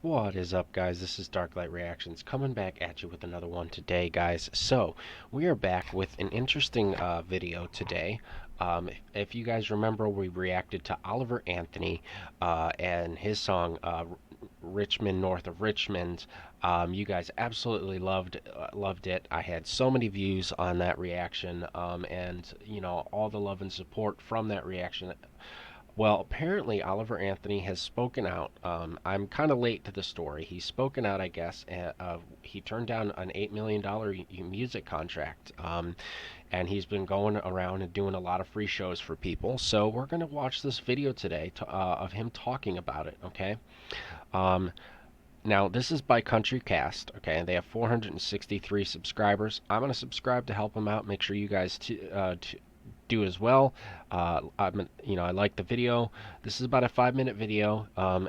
What is up, guys? This is DarkLite Reactions coming back at you with another one today, guys. So, we are back with an interesting video today. If you guys remember, we reacted to Oliver Anthony and his song Richmond North of Richmond. You guys absolutely loved it. I had so many views on that reaction, and all the love and support from that reaction. Well, apparently Oliver Anthony has spoken out. I'm kind of late to the story. He's spoken out, I guess. He turned down an $8 million music contract, and he's been going around and doing a lot of free shows for people. So we're gonna watch this video today of him talking about it. Okay. Um, Now this is by Country Cast. Okay, and they have 463 subscribers. I'm gonna subscribe to help them out. Make sure you guys do as well. I like the video. This is about a 5-minute video.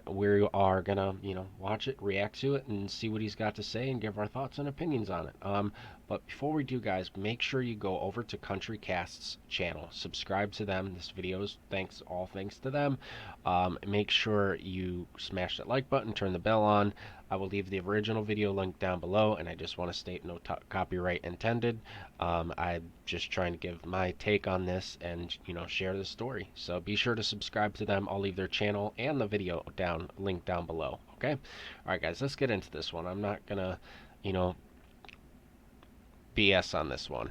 We are gonna, watch it, react to it, and see what he's got to say, and give our thoughts and opinions on it. But before we do, guys, make sure you go over to Country Cast's channel, subscribe to them. This video is all thanks to them. Make sure you smash that like button, turn the bell on. I will leave the original video link down below, and I just want to state no copyright intended. I'm just trying to give my take on this and share the story. So be sure to subscribe to them. I'll leave their channel and the video link down below. Okay. All right, guys. Let's get into this one. I'm not gonna BS on this one.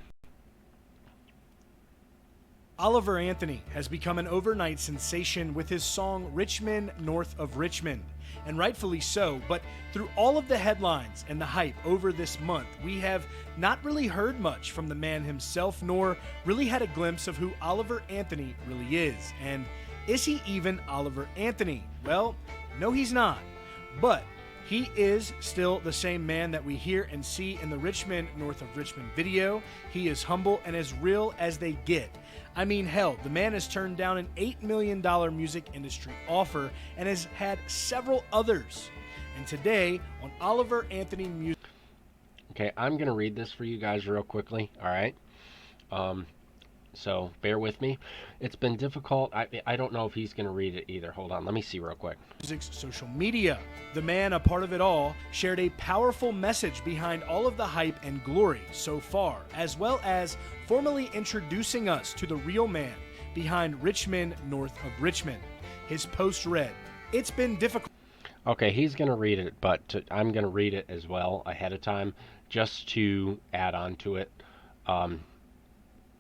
Oliver Anthony has become an overnight sensation with his song Richmond North of Richmond, and rightfully so, but through all of the headlines and the hype over this month, we have not really heard much from the man himself, nor really had a glimpse of who Oliver Anthony really is. And is he even Oliver Anthony? Well, no, he's not. But he is still the same man that we hear and see in the Richmond North of Richmond video. He is humble and as real as they get. I mean, hell, the man has turned down an $8 million music industry offer and has had several others. And today, on Oliver Anthony Music... Okay, I'm going to read this for you guys real quickly, all right? So bear with me. It's been difficult. I don't know if he's going to read it either. Hold on. Let me see real quick. Music's social media. The man, a part of it all, shared a powerful message behind all of the hype and glory so far, as well as formally introducing us to the real man behind Richmond North of Richmond. His post read, "It's been difficult." Okay, he's going to read it, but I'm going to read it as well ahead of time just to add on to it.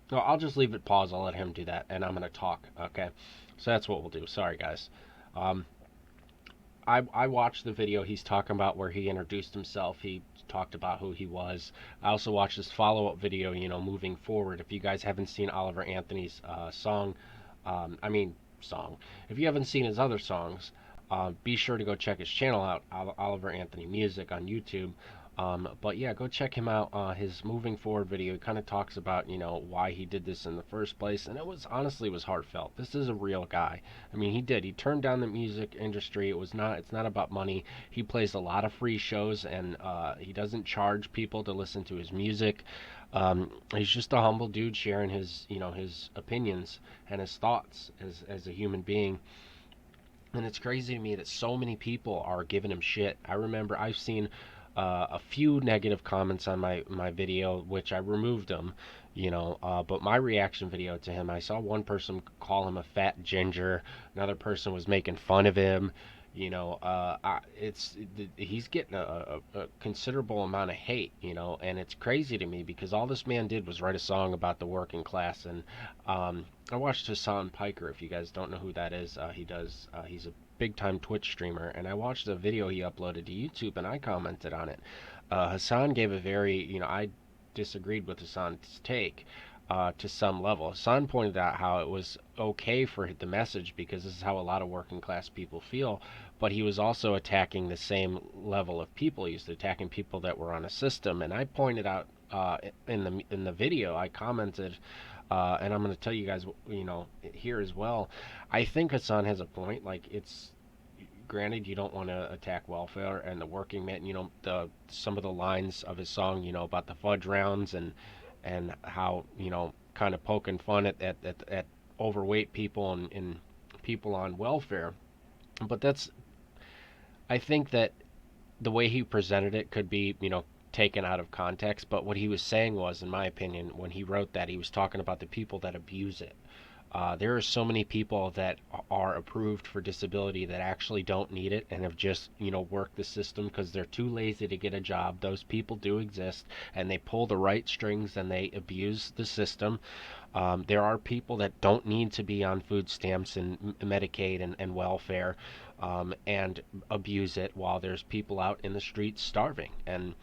No, I'll just leave it pause. I'll let him do that, and I'm going to talk. Okay, so that's what we'll do. Sorry, guys. I watched the video he's talking about where he introduced himself. He talked about who he was. I also watched his follow-up video, moving forward. If you guys haven't seen Oliver Anthony's song. If you haven't seen his other songs, be sure to go check his channel out, Oliver Anthony Music on YouTube. But yeah, go check him out. His moving forward video, he kind of talks about, why he did this in the first place. And it was heartfelt. This is a real guy. I mean, he turned down the music industry. It's not about money. He plays a lot of free shows, and he doesn't charge people to listen to his music. He's just a humble dude sharing his opinions and his thoughts as a human being. And it's crazy to me that so many people are giving him shit. I remember I've seen a few negative comments on my video, which I removed them, but my reaction video to him, I saw one person call him a fat ginger, another person was making fun of him. He's getting a considerable amount of hate, and it's crazy to me because all this man did was write a song about the working class. And I watched Hassan Piker. If you guys don't know who that is, he's a big time Twitch streamer, and I watched a video he uploaded to YouTube, and I commented on it. Hassan gave a very, I disagreed with Hassan's take to some level. Hassan pointed out how it was okay for the message because this is how a lot of working class people feel, but he was also attacking the same level of people. He was attacking people that were on a system, and I pointed out in the video, I commented, and I'm going to tell you guys, here as well. I think Hassan has a point. Like, it's granted you don't want to attack welfare and the working man. Some of the lines of his song, about the fudge rounds and how kind of poking fun at overweight people and people on welfare. But I think that the way he presented it could be, taken out of context. But what he was saying was, in my opinion, when he wrote that, he was talking about the people that abuse it. There are so many people that are approved for disability that actually don't need it and have just, worked the system because they're too lazy to get a job. Those people do exist, and they pull the right strings and they abuse the system. There are people that don't need to be on food stamps and Medicaid and welfare, and abuse it, while there's people out in the streets starving. And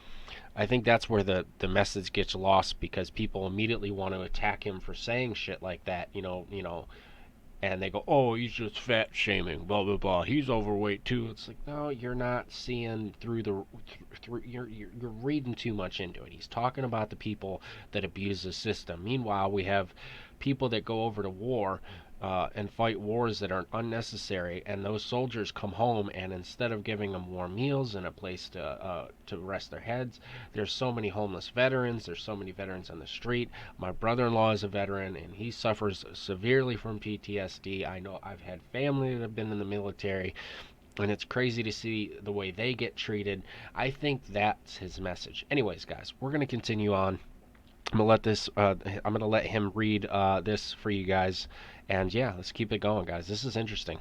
I think that's where the message gets lost, because people immediately want to attack him for saying shit like that, and they go, "Oh, he's just fat shaming, blah blah blah. He's overweight too." It's like, no, you're not seeing through. You're reading too much into it. He's talking about the people that abuse the system. Meanwhile, we have people that go over to war, and fight wars that are unnecessary, and those soldiers come home, and instead of giving them warm meals and a place to rest their heads, there's so many homeless veterans. There's so many veterans on the street. My brother-in-law is a veteran, and he suffers severely from PTSD. I know, I've had family that have been in the military, and it's crazy to see the way they get treated. I think that's his message. Anyways, guys, we're gonna continue on. I'm gonna let him read this for you guys, and yeah, let's keep it going, guys. This is interesting.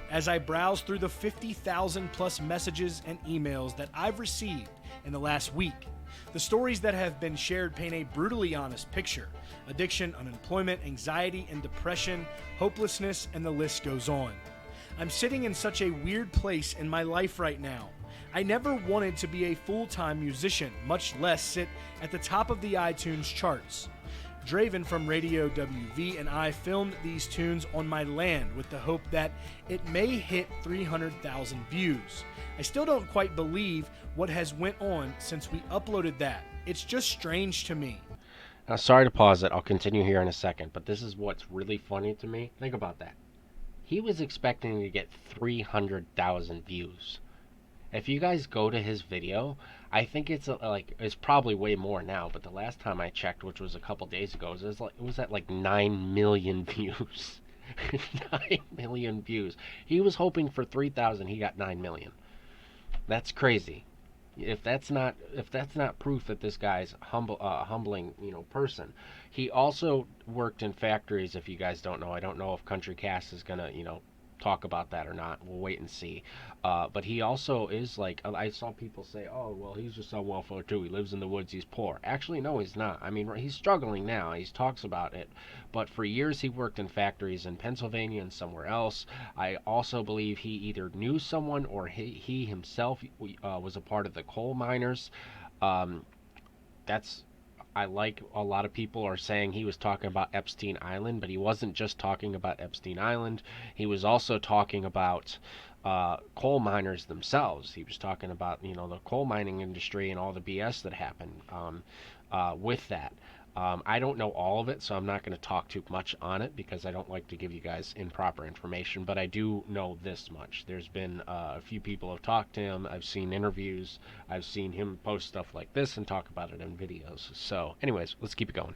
As I browse through the 50,000 plus messages and emails that I've received in the last week. The stories that have been shared paint a brutally honest picture: addiction, unemployment, anxiety and depression, hopelessness, and the list goes on. I'm sitting in such a weird place in my life right now. I never wanted to be a full-time musician, much less sit at the top of the iTunes charts. Draven from Radio WV and I filmed these tunes on my land with the hope that it may hit 300,000 views. I still don't quite believe what has went on since we uploaded that. It's just strange to me. Now, sorry to pause it. I'll continue here in a second, but this is what's really funny to me. Think about that. He was expecting to get 300,000 views. If you guys go to his video, I think it's probably way more now, but the last time I checked, which was a couple days ago, it was at like 9 million views. 9 million views. He was hoping for 3,000, he got 9 million. That's crazy. If that's not proof that this guy's humbling, person. He also worked in factories. If you guys don't know, I don't know if Country Cast is gonna, talk about that or not. We'll wait and see. But he also is like, I saw people say, "Oh, well, he's just on welfare too. He lives in the woods. He's poor." Actually, no, he's not. I mean, he's struggling now. He talks about it, but for years he worked in factories in Pennsylvania and somewhere else. I also believe he either knew someone, or he himself was a part of the coal miners. Um, that's I like a lot of people are saying he was talking about Epstein Island, but he wasn't just talking about Epstein Island. He was also talking about coal miners themselves. He was talking about, the coal mining industry and all the BS that happened with that. I don't know all of it, so I'm not going to talk too much on it because I don't like to give you guys improper information, but I do know this much. There's been a few people have talked to him. I've seen interviews. I've seen him post stuff like this and talk about it in videos. So anyways, let's keep it going.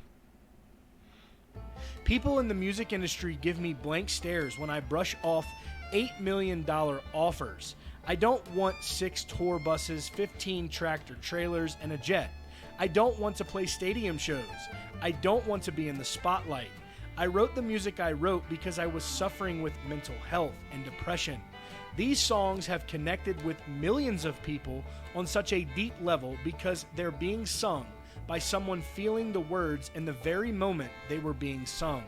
People in the music industry give me blank stares when I brush off $8 million offers. I don't want 6 tour buses, 15 tractor trailers, and a jet. I don't want to play stadium shows. I don't want to be in the spotlight. I wrote the music I wrote because I was suffering with mental health and depression. These songs have connected with millions of people on such a deep level because they're being sung by someone feeling the words in the very moment they were being sung.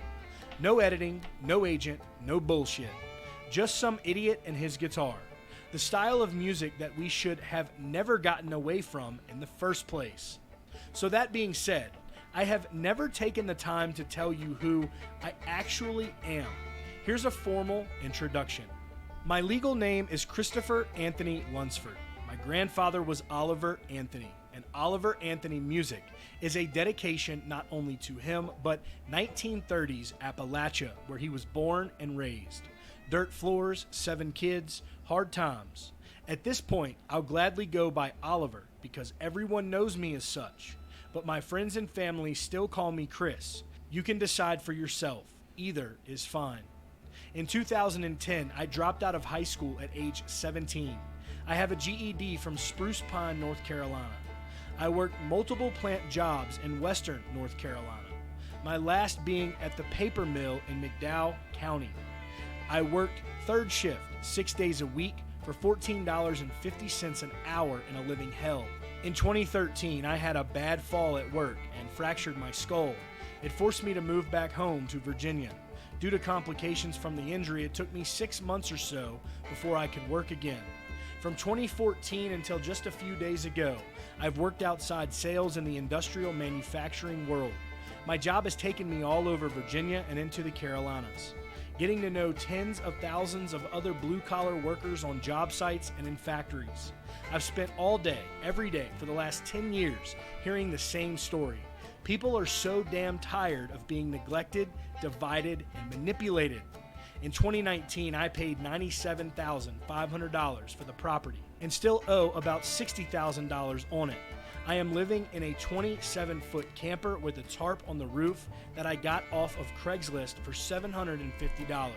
No editing, no agent, no bullshit. Just some idiot and his guitar. The style of music that we should have never gotten away from in the first place. So that being said, I have never taken the time to tell you who I actually am. Here's a formal introduction. My legal name is Christopher Anthony Lunsford. My grandfather was Oliver Anthony, and Oliver Anthony music is a dedication not only to him, but 1930s Appalachia, where he was born and raised. Dirt floors, 7 kids, hard times. At this point, I'll gladly go by Oliver because everyone knows me as such. But my friends and family still call me Chris. You can decide for yourself. Either is fine. In 2010, I dropped out of high school at age 17. I have a GED from Spruce Pine, North Carolina. I worked multiple plant jobs in western North Carolina, my last being at the paper mill in McDowell County. I worked third shift 6 days a week for $14.50 an hour in a living hell. In 2013, I had a bad fall at work and fractured my skull. It forced me to move back home to Virginia. Due to complications from the injury, it took me 6 months or so before I could work again. From 2014 until just a few days ago, I've worked outside sales in the industrial manufacturing world. My job has taken me all over Virginia and into the Carolinas, getting to know tens of thousands of other blue-collar workers on job sites and in factories. I've spent all day, every day, for the last 10 years hearing the same story. People are so damn tired of being neglected, divided, and manipulated. In 2019, I paid $97,500 for the property and still owe about $60,000 on it. I am living in a 27-foot camper with a tarp on the roof that I got off of Craigslist for $750.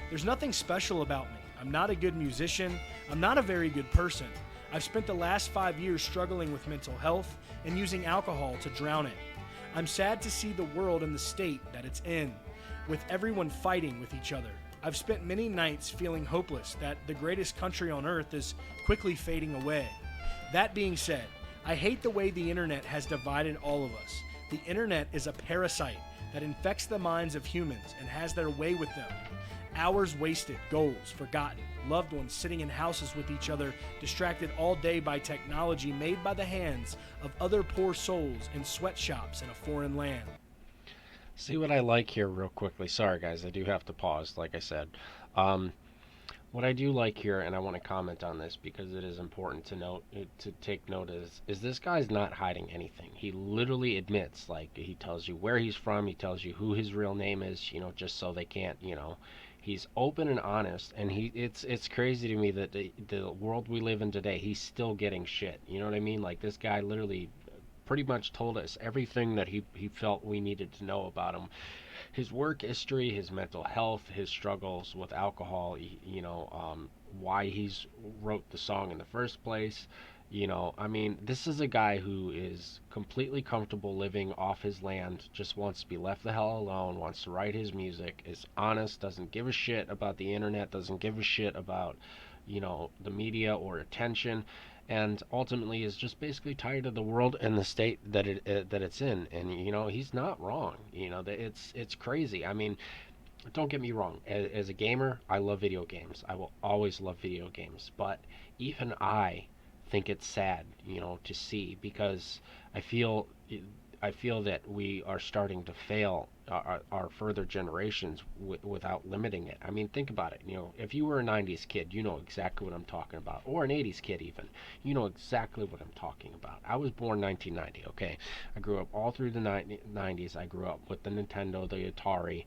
There's nothing special about me. I'm not a good musician. I'm not a very good person. I've spent the last 5 years struggling with mental health and using alcohol to drown it. I'm sad to see the world in the state that it's in, with everyone fighting with each other. I've spent many nights feeling hopeless that the greatest country on earth is quickly fading away. That being said, I hate the way the internet has divided all of us. The internet is a parasite that infects the minds of humans and has their way with them. Hours wasted, goals forgotten, loved ones sitting in houses with each other, distracted all day by technology made by the hands of other poor souls in sweatshops in a foreign land. See what I like here real quickly. Sorry guys, I do have to pause, like I said. Um, what I do like here, and I want to comment on this because it is important to note, to take note, is this guy's not hiding anything. He literally admits, like, he tells you where he's from, he tells you who his real name is, just so they can't, he's open and honest, and it's crazy to me that the world we live in today, he's still getting shit. You know what I mean? Like, this guy literally pretty much told us everything that he felt we needed to know about him. His work history, his mental health, his struggles with alcohol, why he's wrote the song in the first place. I mean, this is a guy who is completely comfortable living off his land, just wants to be left the hell alone, wants to write his music, is honest, doesn't give a shit about the internet, doesn't give a shit about, the media or attention, and ultimately is just basically tired of the world and the state that it's in. And he's not wrong. It's crazy. I mean, don't get me wrong. As a gamer, I love video games. I will always love video games. But even I think it's sad, to see, because I feel that we are starting to fail our further generations without limiting it. I mean, think about it. If you were a 90s kid, you know exactly what I'm talking about. Or an 80s kid even. You know exactly what I'm talking about. I was born 1990, okay? I grew up all through the 90s. I grew up with the Nintendo, the Atari.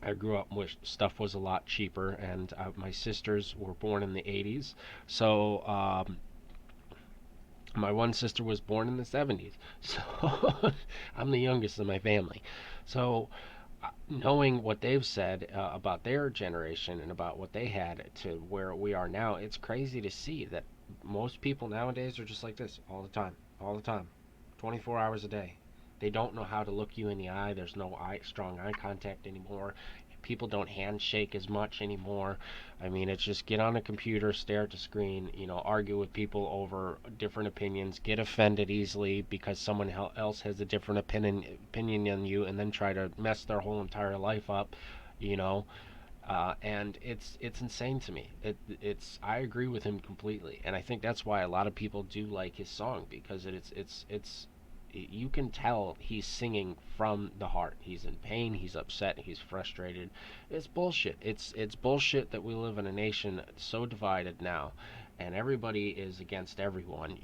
I grew up with stuff was a lot cheaper, and my sisters were born in the 80s. So, my one sister was born in the 70s, so I'm the youngest in my family. So, knowing what they've said about their generation and about what they had to where we are now, it's crazy to see that most people nowadays are just like this all the time, 24 hours a day. They don't know how to look you in the eye. There's no strong eye contact anymore. People don't handshake as much anymore. I mean, it's just get on a computer, stare at the screen, argue with people over different opinions, get offended easily because someone else has a different opinion than you, and then try to mess their whole entire life up, and it's insane to me. I agree with him completely, and I think that's why a lot of people do like his song, because it's you can tell he's singing from the heart. He's in pain, he's upset, he's frustrated. It's bullshit. It's bullshit that we live in a nation so divided now, and everybody is against everyone.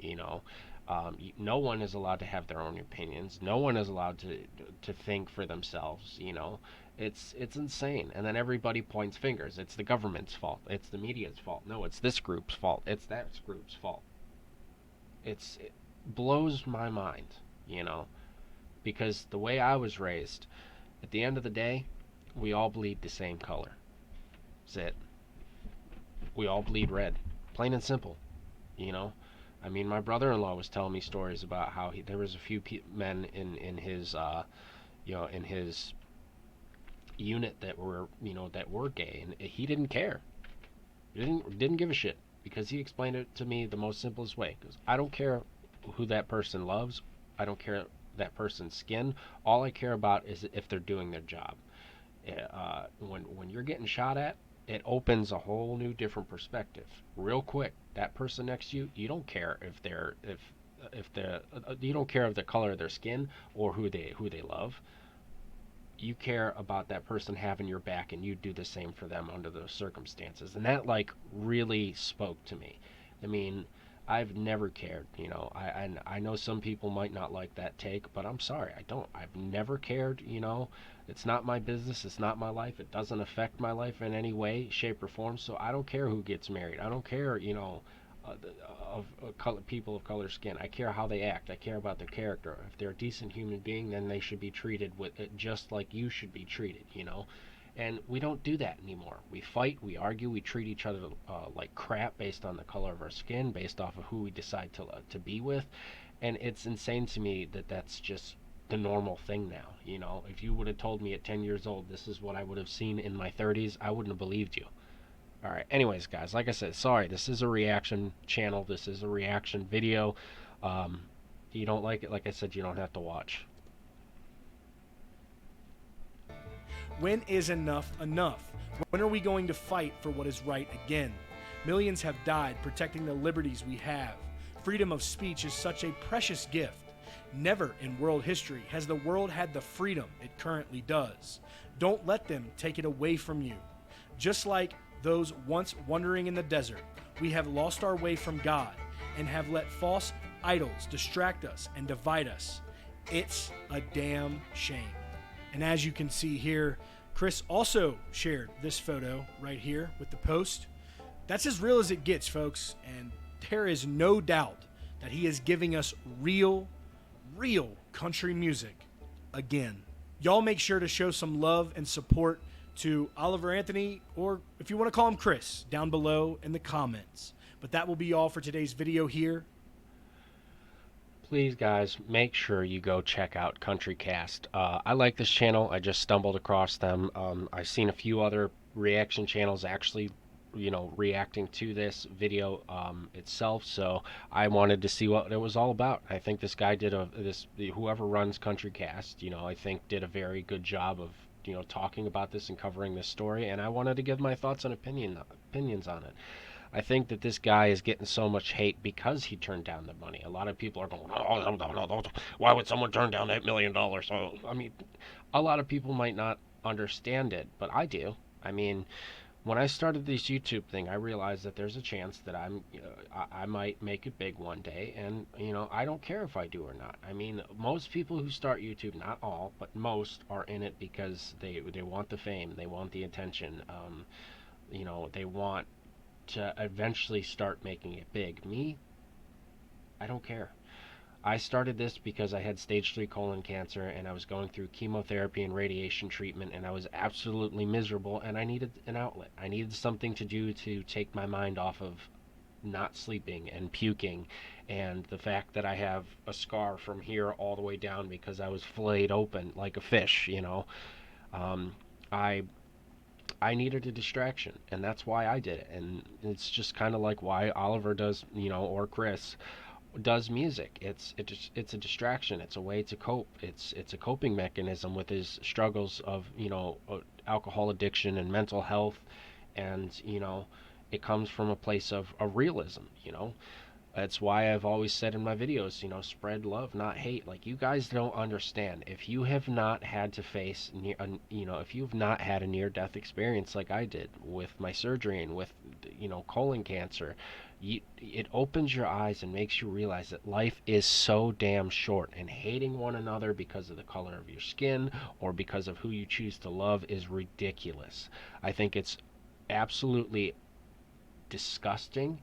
No one is allowed to have their own opinions. No one is allowed to think for themselves. It's insane. And then everybody points fingers. It's the government's fault. It's the media's fault. No, it's this group's fault. It's that group's fault. It blows my mind. Because the way I was raised, at the end of the day, We all bleed the same color. That's it. We all bleed red. Plain and simple, you know? I mean, my brother-in-law was telling me stories about how there was a few men in his in his unit that were gay, and he didn't care. He didn't give a shit because he explained it to me the most simplest way. Because I don't care who that person loves. I don't care that person's skin. All I care about is if they're doing their job. When you're getting shot at, it opens a whole new different perspective real quick. That person next to you, you don't care if the you don't care of the color of their skin or who they love. You care about that person having your back, and you do the same for them under those circumstances. And that like really spoke to me. I mean, I've never cared, I know some people might not like that take, but I'm sorry, I've never cared. It's not my business, it's not my life, it doesn't affect my life in any way, shape, or form. So I don't care who gets married. I don't care, people of color skin. I care how they act. I care about their character. If they're a decent human being, then they should be treated with it just like you should be treated. And we don't do that anymore. We fight, we argue, we treat each other like crap based on the color of our skin, based off of who we decide to be with. And it's insane to me that that's just the normal thing now. If you would have told me at 10 years old this is what I would have seen in my 30s, I wouldn't have believed you. All right. Anyways, guys, like I said, sorry. This is a reaction channel. This is a reaction video. Um, you don't like it, like I said, you don't have to watch. When is enough enough? When are we going to fight for what is right again? Millions have died protecting the liberties we have. Freedom of speech is such a precious gift. Never in world history has the world had the freedom it currently does. Don't let them take it away from you. Just like those once wandering in the desert, we have lost our way from God and have let false idols distract us and divide us. It's a damn shame. And as you can see here, Chris also shared this photo right here with the post. That's as real as it gets, folks. And there is no doubt that he is giving us real country music again. Y'all make sure to show some love and support to Oliver Anthony, or if you want to call him Chris, down below in the comments. But that will be all for today's video here. Please, guys, make sure you go check out CountryCast. I like this channel. I just stumbled across them. I've seen a few other reaction channels actually, reacting to this video itself. So I wanted to see what it was all about. I think this guy whoever runs CountryCast, I think did a very good job of talking about this and covering this story. And I wanted to give my thoughts and opinions on it. I think that this guy is getting so much hate because he turned down the money. A lot of people are going, oh, no, no, no, why would someone turn down $8 million? So, I mean, a lot of people might not understand it, but I do. I mean, when I started this YouTube thing, I realized that there's a chance that I might make it big one day, and I don't care if I do or not. I mean, most people who start YouTube, not all, but most, are in it because they want the fame, they want the attention, they want to eventually start making it big. Me, I don't care. I started this because I had stage 3 colon cancer and I was going through chemotherapy and radiation treatment, and I was absolutely miserable, and I needed an outlet. I needed something to do to take my mind off of not sleeping and puking, and the fact that I have a scar from here all the way down because I was filleted open like a fish. I I needed a distraction, and that's why I did it. And it's just kind of like why Oliver does, or Chris does music. It's a distraction. It's a way to cope. It's a coping mechanism with his struggles of alcohol addiction and mental health, and it comes from a place of realism. That's why I've always said in my videos, spread love, not hate. Like, you guys don't understand. If you have not had to face, if you've not had a near-death experience like I did with my surgery and with, colon cancer, it opens your eyes and makes you realize that life is so damn short. And hating one another because of the color of your skin or because of who you choose to love is ridiculous. I think it's absolutely disgusting,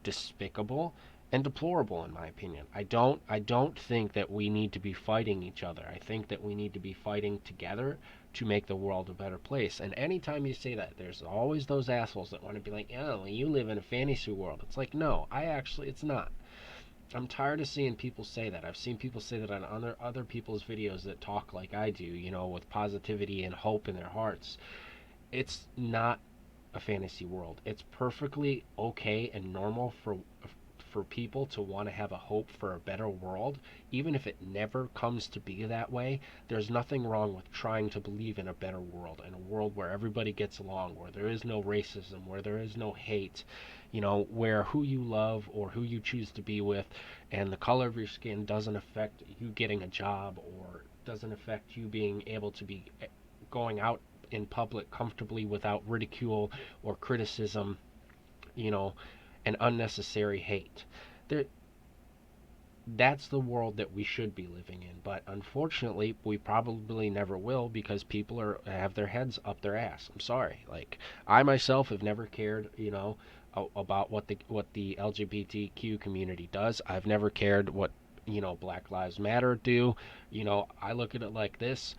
despicable, and deplorable, in my opinion. I don't think that we need to be fighting each other. I think that we need to be fighting together to make the world a better place. And anytime you say that, there's always those assholes that want to be like, oh, you live in a fantasy world. It's like, no, it's not. I'm tired of seeing people say that. I've seen people say that on other people's videos that talk like I do, with positivity and hope in their hearts. It's not a fantasy world. It's perfectly okay and normal for people to want to have a hope for a better world, even if it never comes to be that way. There's nothing wrong with trying to believe in a better world, in a world where everybody gets along, where there is no racism, where there is no hate, where who you love or who you choose to be with and the color of your skin doesn't affect you getting a job, or doesn't affect you being able to be going out in public comfortably without ridicule or criticism, you know, and unnecessary hate. There, that's the world that we should be living in. But unfortunately, we probably never will, because people have their heads up their ass. I'm sorry. Like, I myself have never cared, about what the LGBTQ community does. I've never cared what Black Lives Matter do. I look at it like this: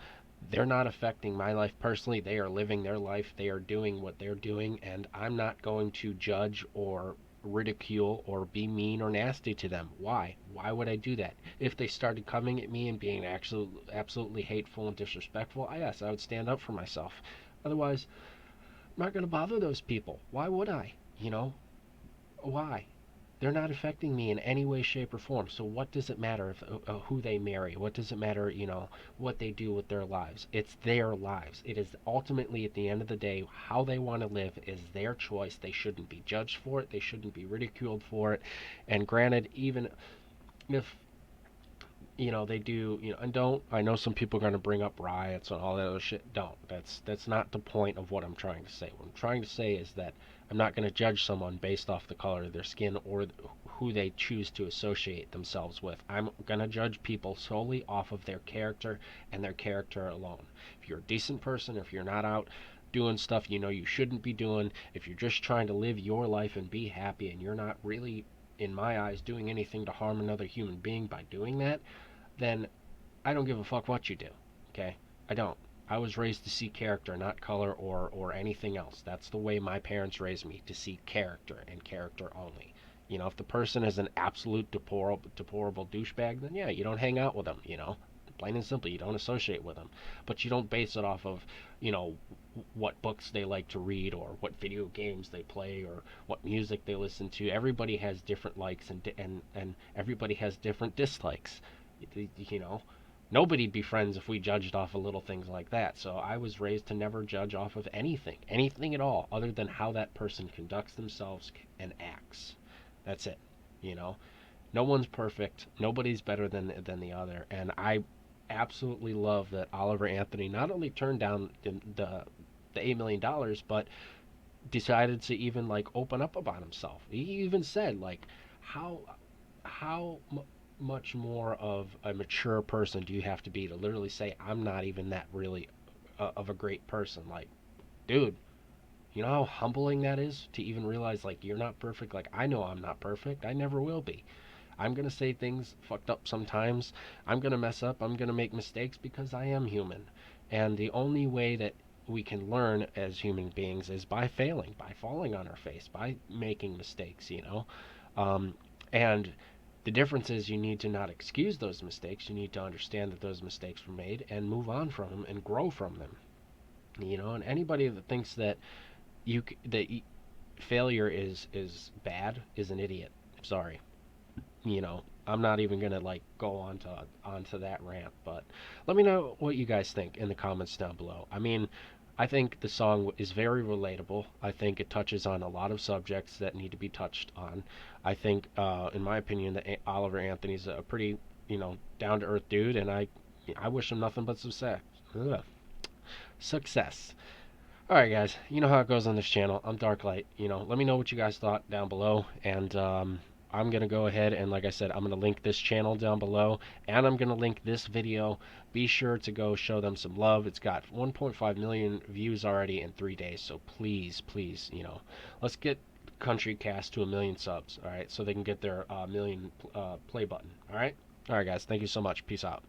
they're not affecting my life personally. They are living their life. They are doing what they're doing, and I'm not going to judge or ridicule or be mean or nasty to them. Why? Why would I do that? If they started coming at me and being absolutely hateful and disrespectful, yes, I would stand up for myself. Otherwise, I'm not going to bother those people. Why would I? Why? They're not affecting me in any way, shape, or form. So what does it matter if who they marry? What does it matter, what they do with their lives? It's their lives. It is ultimately, at the end of the day, how they want to live is their choice. They shouldn't be judged for it. They shouldn't be ridiculed for it. And granted, even if they do, and don't, I know some people are going to bring up riots and all that other shit. Don't. That's not the point of what I'm trying to say. What I'm trying to say is that I'm not going to judge someone based off the color of their skin or who they choose to associate themselves with. I'm going to judge people solely off of their character and their character alone. If you're a decent person, if you're not out doing stuff you shouldn't be doing, if you're just trying to live your life and be happy, and you're not really, in my eyes, doing anything to harm another human being by doing that, then I don't give a fuck what you do. Okay? I don't. I was raised to see character, not color or anything else. That's the way my parents raised me, to see character and character only. If the person is an absolute deplorable douchebag, then yeah, you don't hang out with them, Plain and simple, you don't associate with them. But you don't base it off of, what books they like to read, or what video games they play, or what music they listen to. Everybody has different likes, and everybody has different dislikes. you know Nobody'd be friends if we judged off of little things like that. So I was raised to never judge off of anything at all, other than how that person conducts themselves and acts. That's it. you know no one's perfect, nobody's better than the other. And I absolutely love that Oliver Anthony not only turned down the $8 million, but decided to even like open up about himself. He even said, like, how how much more of a mature person do you have to be to literally say, I'm not even that really of a great person? Like, dude, you know how humbling that is to even realize, like, you're not perfect. Like, I know I'm not perfect. I never will be. I'm gonna say things fucked up sometimes. I'm gonna mess up. I'm gonna make mistakes, because I am human. And the only way that we can learn as human beings is by failing, by falling on our face, by making mistakes. Um, and the difference is, you need to not excuse those mistakes. You need to understand that those mistakes were made and move on from them and grow from them. And anybody that thinks that failure is bad is an idiot. Sorry. I'm not even gonna like go onto that rant, but let me know what you guys think in the comments down below. I mean, I think the song is very relatable. I think it touches on a lot of subjects that need to be touched on. I think, in my opinion, that Oliver Anthony's a pretty, down to earth dude, and I wish him nothing but success. Ugh. Success. All right, guys. You know how it goes on this channel. I'm DarkLite. Let me know what you guys thought down below, and I'm going to go ahead and, like I said, I'm going to link this channel down below, and I'm going to link this video. Be sure to go show them some love. It's got 1.5 million views already in 3 days, so please, please, let's get Country Cast to 1 million subs, all right, so they can get their million play button, all right? All right, guys. Thank you so much. Peace out.